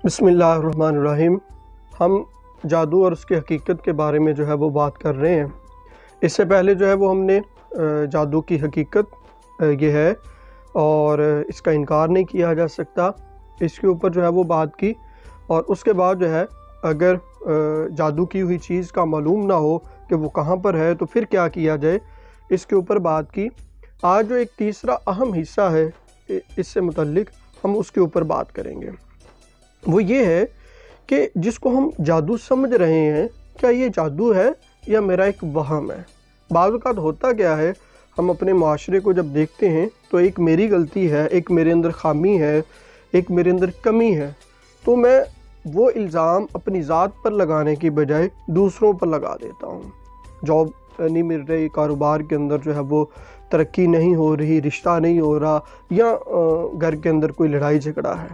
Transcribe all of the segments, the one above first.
بسم اللہ الرحمن الرحیم۔ ہم جادو اور اس کی حقیقت کے بارے میں جو ہے وہ بات کر رہے ہیں۔ اس سے پہلے جو ہے وہ ہم نے جادو کی حقیقت یہ ہے اور اس کا انکار نہیں کیا جا سکتا، اس کے اوپر جو ہے وہ بات کی، اور اس کے بعد جو ہے اگر جادو کی ہوئی چیز کا معلوم نہ ہو کہ وہ کہاں پر ہے تو پھر کیا کیا جائے، اس کے اوپر بات کی۔ آج جو ایک تیسرا اہم حصہ ہے اس سے متعلق ہم اس کے اوپر بات کریں گے، وہ یہ ہے کہ جس کو ہم جادو سمجھ رہے ہیں، کیا یہ جادو ہے یا میرا ایک وہم ہے؟ بعض اوقات ہوتا کیا ہے، ہم اپنے معاشرے کو جب دیکھتے ہیں تو ایک میری غلطی ہے، ایک میرے اندر خامی ہے، ایک میرے اندر کمی ہے، تو میں وہ الزام اپنی ذات پر لگانے کی بجائے دوسروں پر لگا دیتا ہوں۔ جاب نہیں مل رہی، کاروبار کے اندر جو ہے وہ ترقی نہیں ہو رہی، رشتہ نہیں ہو رہا، یا گھر کے اندر کوئی لڑائی جھگڑا ہے،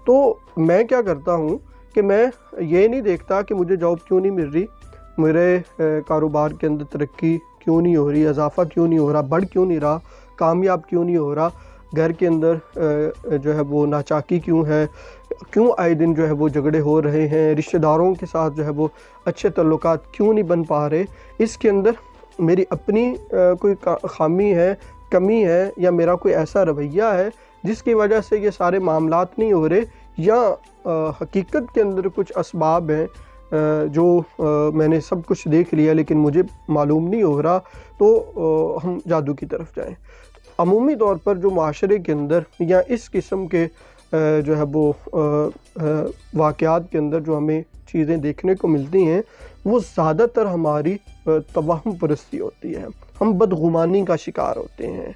تو میں کیا کرتا ہوں کہ میں یہ نہیں دیکھتا کہ مجھے جاب کیوں نہیں مل رہی، میرے کاروبار کے اندر ترقی کیوں نہیں ہو رہی، اضافہ کیوں نہیں ہو رہا، بڑھ کیوں نہیں رہا، کامیاب کیوں نہیں ہو رہا، گھر کے اندر جو ہے وہ ناچاکی کیوں ہے، کیوں آئے دن جو ہے وہ جھگڑے ہو رہے ہیں، رشتہ داروں کے ساتھ جو ہے وہ اچھے تعلقات کیوں نہیں بن پا رہے۔ اس کے اندر میری اپنی کوئی خامی ہے، کمی ہے، یا میرا کوئی ایسا رویہ ہے جس کی وجہ سے یہ سارے معاملات نہیں ہو رہے، یا حقیقت کے اندر کچھ اسباب ہیں جو میں نے سب کچھ دیکھ لیا لیکن مجھے معلوم نہیں ہو رہا، تو ہم جادو کی طرف جائیں۔ عمومی طور پر جو معاشرے کے اندر یا اس قسم کے جو ہے وہ واقعات کے اندر جو ہمیں چیزیں دیکھنے کو ملتی ہیں، وہ زیادہ تر ہماری توہم پرستی ہوتی ہے، ہم بدگمانی کا شکار ہوتے ہیں۔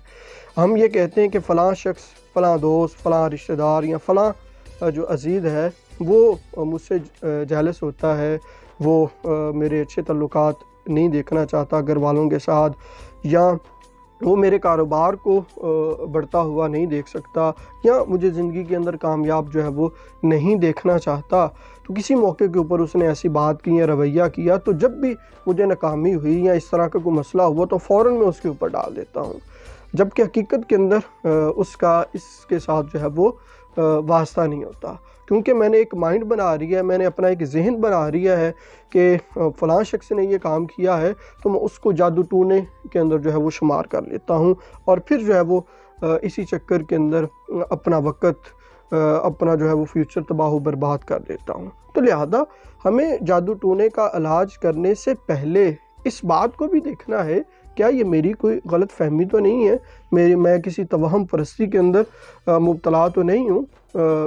ہم یہ کہتے ہیں کہ فلاں شخص، فلاں دوست، فلاں رشتہ دار یا فلاں جو عزیز ہے وہ مجھ سے جیلس ہوتا ہے، وہ میرے اچھے تعلقات نہیں دیکھنا چاہتا گھر والوں کے ساتھ، یا وہ میرے کاروبار کو بڑھتا ہوا نہیں دیکھ سکتا، یا مجھے زندگی کے اندر کامیاب جو ہے وہ نہیں دیکھنا چاہتا۔ تو کسی موقع کے اوپر اس نے ایسی بات کی یا رویہ کیا، تو جب بھی مجھے ناکامی ہوئی یا اس طرح کا کوئی مسئلہ ہوا تو فوراً میں اس کے اوپر ڈال دیتا ہوں، جبکہ حقیقت کے اندر اس کے ساتھ جو ہے وہ واسطہ نہیں ہوتا، کیونکہ میں نے ایک مائنڈ بنا رہی ہے، میں نے اپنا ایک ذہن بنا رہا ہے کہ فلاں شخص نے یہ کام کیا ہے، تو میں اس کو جادو ٹونے کے اندر جو ہے وہ شمار کر لیتا ہوں، اور پھر جو ہے وہ اسی چکر کے اندر اپنا وقت، اپنا جو ہے وہ فیوچر تباہ و برباد کر دیتا ہوں۔ تو لہذا ہمیں جادو ٹونے کا علاج کرنے سے پہلے اس بات کو بھی دیکھنا ہے، کیا یہ میری کوئی غلط فہمی تو نہیں ہے، میں کسی توہم پرستی کے اندر مبتلا تو نہیں ہوں،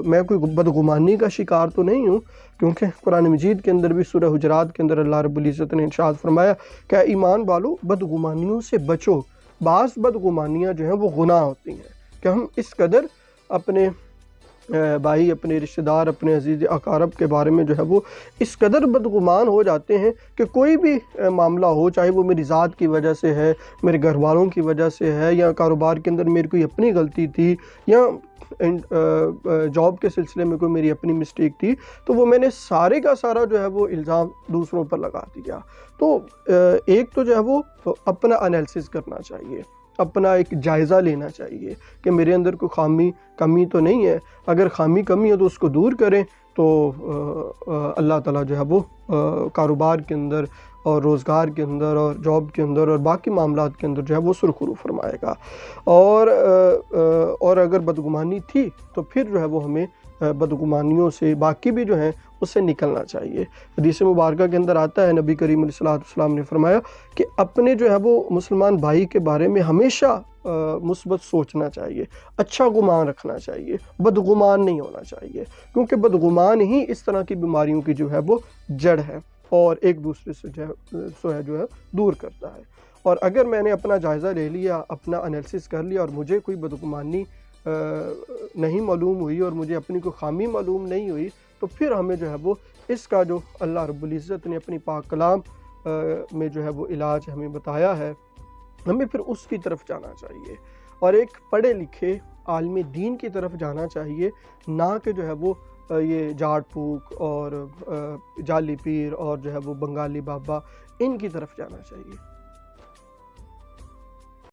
میں کوئی بدگمانی کا شکار تو نہیں ہوں، کیونکہ قرآن مجید کے اندر بھی سورہ حجرات کے اندر اللہ رب العزت نے ارشاد فرمایا کہ ایمان والو بدگمانیوں سے بچو۔ بعض بدگمانیاں جو ہیں وہ گناہ ہوتی ہیں کہ ہم اس قدر اپنے بھائی، اپنے رشتہ دار، اپنے عزیز اقارب کے بارے میں جو ہے وہ اس قدر بدگمان ہو جاتے ہیں کہ کوئی بھی معاملہ ہو، چاہے وہ میری ذات کی وجہ سے ہے، میرے گھر والوں کی وجہ سے ہے، یا کاروبار کے اندر میری کوئی اپنی غلطی تھی، یا جاب کے سلسلے میں کوئی میری اپنی مسٹیک تھی، تو وہ میں نے سارے کا سارا جو ہے وہ الزام دوسروں پر لگا دیا۔ تو ایک تو جو ہے وہ اپنا انالیسس کرنا چاہیے، اپنا ایک جائزہ لینا چاہیے کہ میرے اندر کوئی کمی تو نہیں ہے، اگر خامی کمی ہے تو اس کو دور کریں، تو اللہ تعالیٰ جو ہے وہ کاروبار کے اندر اور روزگار کے اندر اور جاب کے اندر اور باقی معاملات کے اندر جو ہے وہ سرخرو فرمائے گا۔ اور اگر بدگمانی تھی تو پھر جو ہے وہ ہمیں بدگمانیوں سے باقی بھی جو ہیں اس سے نکلنا چاہیے۔ حدیث مبارکہ کے اندر آتا ہے، نبی کریم علیہ السلام نے فرمایا کہ اپنے جو ہے وہ مسلمان بھائی کے بارے میں ہمیشہ مثبت سوچنا چاہیے، اچھا گمان رکھنا چاہیے، بدگمان نہیں ہونا چاہیے، کیونکہ بدگمان ہی اس طرح کی بیماریوں کی جو ہے وہ جڑ ہے اور ایک دوسرے سے جو ہے دور کرتا ہے۔ اور اگر میں نے اپنا جائزہ لے لیا، اپنا انالیسس کر لیا اور مجھے کوئی بدگمانی نہیں معلوم ہوئی اور مجھے اپنی کوئی خامی معلوم نہیں ہوئی، تو پھر ہمیں جو ہے وہ اس کا جو اللہ رب العزت نے اپنی پاک کلام میں جو ہے وہ علاج ہمیں بتایا ہے، ہمیں پھر اس کی طرف جانا چاہیے، اور ایک پڑھے لکھے عالم دین کی طرف جانا چاہیے، نہ کہ جو ہے وہ یہ جھاڑ پھونک اور جعلی پیر اور جو ہے وہ بنگالی بابا، ان کی طرف جانا چاہیے۔